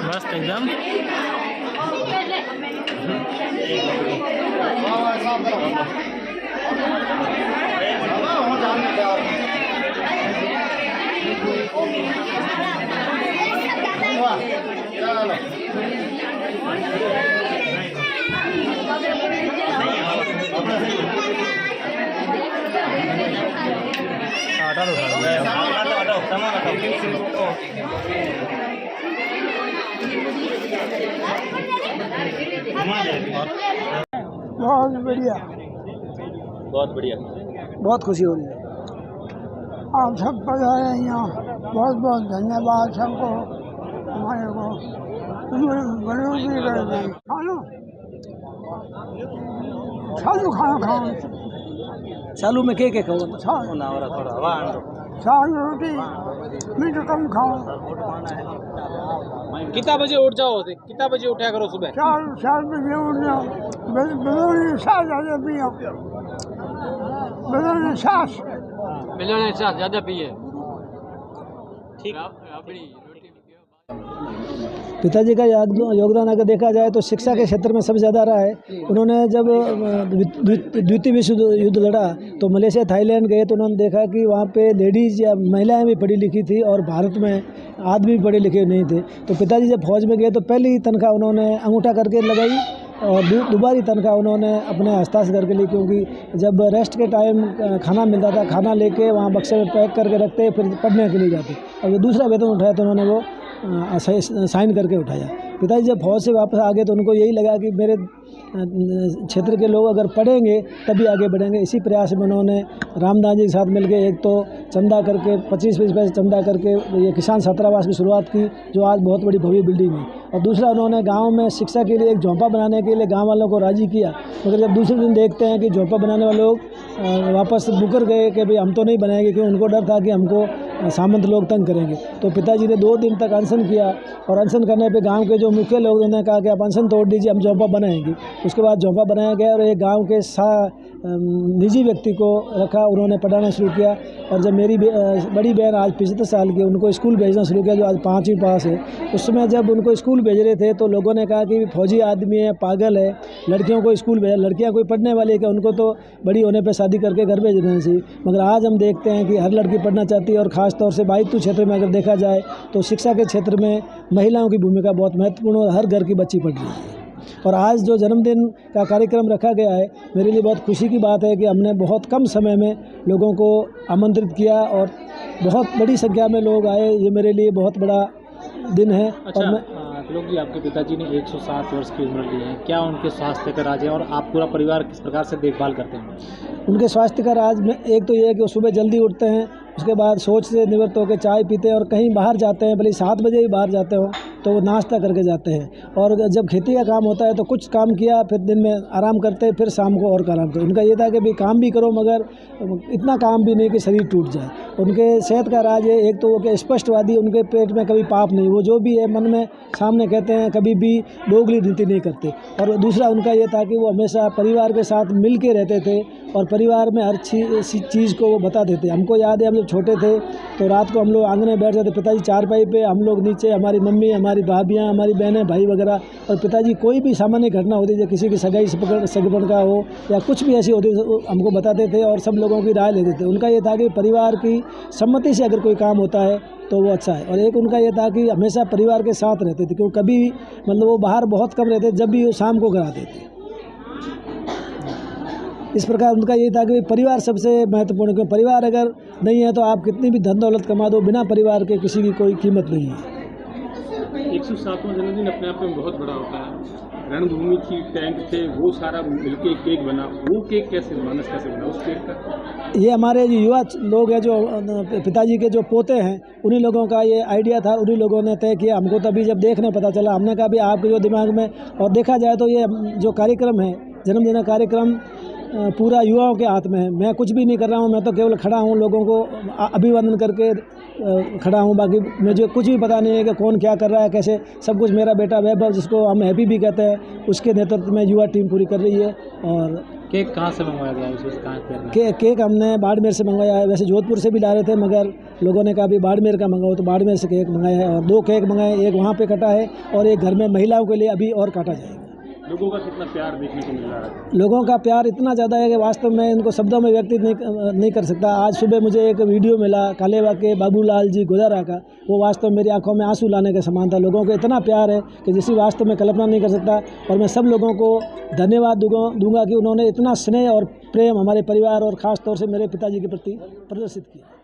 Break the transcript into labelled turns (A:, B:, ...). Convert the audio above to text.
A: मस्त एकदम।
B: बहुत बढ़िया,
A: बहुत बढ़िया,
B: बहुत खुशी हो रही है। आप सब पधारे यहाँ, बहुत बहुत धन्यवाद सबको, हमारे को बढ़ोतरी कर दी। खाना सालू खाना खाओ,
C: सालू में के खाओ?
B: साल रोटी मीठ कम खाओ।
A: कितना बजे उठ जाओ? कितना बजे उठा करो सुबह?
B: 4 बजे उठ जाओ, बदलने सास ज़्यादा पियो, बदलने सास
A: ज़्यादा पिए। ठीक।
C: पिताजी का योगदान अगर देखा जाए तो शिक्षा के क्षेत्र में सबसे ज़्यादा रहा है। उन्होंने जब द्वितीय विश्व युद्ध लड़ा तो मलेशिया थाईलैंड गए तो उन्होंने देखा कि वहाँ पे लेडीज़ या महिलाएं भी पढ़ी लिखी थी और भारत में आदमी पढ़े लिखे नहीं थे। तो पिताजी जब फौज में गए तो पहली तनख्वाह उन्होंने अंगूठा करके लगाई और दोबारी तनख्वाह उन्होंने अपने हस्ताक्षर करके ली, क्योंकि जब रेस्ट के टाइम खाना मिलता था, खाना लेके वहाँ बक्से में पैक करके रखते, फिर पढ़ने के लिए जाते। और जो दूसरा वेतन उठाया तो उन्होंने वो साइन करके उठाया। पिताजी जब फौज से वापस आ गए तो उनको यही लगा कि मेरे क्षेत्र के लोग अगर पढ़ेंगे तभी आगे बढ़ेंगे। इसी प्रयास में उन्होंने रामदास जी के साथ मिलकर एक तो चंदा करके 25-20 पैसे चंदा करके ये किसान छात्रावास की शुरुआत की, जो आज बहुत बड़ी भव्य बिल्डिंग है। और दूसरा उन्होंने गांव में शिक्षा के लिए एक झोंपा बनाने के लिए गांव वालों को राजी किया, मगर जब दूसरे दिन देखते हैं कि झोंपा बनाने वाले लोग वापस मुकर गए कि भाई हम तो नहीं बनाएंगे, क्योंकि उनको डर था कि हमको सामंत लोग तंग करेंगे। तो पिताजी ने 2 दिन तक अनशन किया और अनशन करने पे गांव के जो मुख्य लोग उन्होंने कहा कि आप अनशन तोड़ दीजिए, हम झोंपा बनाएंगे। उसके बाद झोंपा बनाया गया और एक गांव के निजी व्यक्ति को रखा, उन्होंने पढ़ाना शुरू किया। और जब मेरी बड़ी बहन आज 75 साल की, उनको स्कूल भेजना शुरू किया, जो आज 5वीं पास है। उस समय जब उनको स्कूल भेज रहे थे तो लोगों ने कहा कि फौजी आदमी है, पागल है, लड़कियों को स्कूल भेजा, लड़कियां कोई पढ़ने वाली है कि उनको तो बड़ी होने पर शादी करके घर भेज देना चाहिए। मगर आज हम देखते हैं कि हर लड़की पढ़ना चाहती है और ख़ास तौर से बाइतू क्षेत्र में अगर देखा जाए तो शिक्षा के क्षेत्र में महिलाओं की भूमिका बहुत महत्वपूर्ण और हर घर की बच्ची पढ़ रही है। और आज जो जन्मदिन का कार्यक्रम रखा गया है, मेरे लिए बहुत खुशी की बात है कि हमने बहुत कम समय में लोगों को आमंत्रित किया और बहुत बड़ी संख्या में लोग आए। ये मेरे लिए बहुत बड़ा दिन है।
A: अच्छा, और मैं जी आपके पिताजी ने 107 वर्ष की उम्र ली है, क्या उनके स्वास्थ्य का राज है और आप पूरा परिवार किस प्रकार से देखभाल करते हैं?
C: उनके स्वास्थ्य का राज में एक तो ये है कि वो सुबह जल्दी उठते हैं, उसके बाद सोच से निवृत्त होकर चाय पीते हैं और कहीं बाहर जाते हैं, भले 7 बजे ही बाहर जाते हो तो वो नाश्ता करके जाते हैं। और जब खेती का काम होता है तो कुछ काम किया, फिर दिन में आराम करते, फिर शाम को और आराम करते। उनका ये था कि भाई काम भी करो मगर इतना काम भी नहीं कि शरीर टूट जाए। उनके सेहत का राज है, एक तो वो कि स्पष्टवादी, उनके पेट में कभी पाप नहीं, वो जो भी है मन में सामने कहते हैं, कभी भी दोगली नीति नहीं करते। और दूसरा उनका ये था कि वो हमेशा परिवार के साथ मिल के रहते थे और परिवार में हर चीज़ को वो बताते थे। हमको याद है हम जब छोटे थे तो रात को हम लोग आंगन में बैठ जाते, पिताजी चारपाई पे, हम लोग नीचे, हमारी मम्मी, हमारी भाभियाँ, हमारी बहनें, भाई वगैरह। और पिताजी कोई भी सामान्य घटना होती है, किसी की सगाई सगपन का हो या कुछ भी ऐसी होती तो हमको बताते थे और सब लोगों की राय लेते थे। उनका ये था कि परिवार की सम्मति से अगर कोई काम होता है तो वो अच्छा है। और एक उनका ये था कि हमेशा परिवार के साथ रहते थे, क्योंकि कभी मतलब वो बाहर बहुत कम रहते, जब भी वो शाम को घर आते थे। इस प्रकार उनका ये था कि परिवार सबसे महत्वपूर्ण है, क्योंकि परिवार अगर नहीं है तो आप कितनी भी धन दौलत कमा दो, बिना परिवार के किसी की कोई कीमत नहीं है।
D: 107वां जन्मदिन अपने आप में बहुत बड़ा होता है। रणभूमि की टैंक थे, वो सारा मिलके एक केक बना। वो केक कैसे मानस कैसे बना उस केक का?
C: ये हमारे जो युवा लोग हैं, जो पिताजी के जो पोते हैं, उन्हीं लोगों का ये आइडिया था। उन्हीं लोगों ने तय किया। हमको तभी जब देखने पता चला, हमने कहा भी आपके जो दिमाग में, और देखा जाए तो ये जो कार्यक्रम है, जन्मदिन का कार्यक्रम पूरा युवाओं के हाथ में है। मैं कुछ भी नहीं कर रहा हूँ, मैं तो केवल खड़ा हूँ, लोगों को अभिवादन करके खड़ा हूँ। बाकी मुझे कुछ भी पता नहीं है कि कौन क्या कर रहा है, कैसे। सब कुछ मेरा बेटा वैभव, जिसको हम हैप्पी भी कहते हैं, उसके नेतृत्व में युवा टीम पूरी कर रही है। और
A: केक कहाँ से मंगवाया गया है?
C: केक हमने बाड़मेर से मंगवाया है। वैसे जोधपुर से भी ला रहे थे, मगर लोगों ने कहा भी बाड़मेर का मंगाओ, तो बाड़मेर से केक मंगाया है। और 2 केक मंगाए, एक वहाँ पे कटा है और एक घर में महिलाओं के लिए अभी और काटा जाएगा।
D: लोगों का कितना प्यार देखने को मिल रहा है?
C: लोगों का प्यार इतना ज़्यादा है कि वास्तव में इनको शब्दों में व्यक्त नहीं कर सकता। आज सुबह मुझे एक वीडियो मिला कालेवा के बाबूलाल जी गोदारा का, वो वास्तव में मेरी आंखों में आंसू लाने के समान था। लोगों को इतना प्यार है कि जिसकी वास्तव में कल्पना नहीं कर सकता। और मैं सब लोगों को धन्यवाद दूंगा कि उन्होंने इतना स्नेह और प्रेम हमारे परिवार और ख़ास तौर से मेरे पिताजी के प्रति प्रदर्शित किया।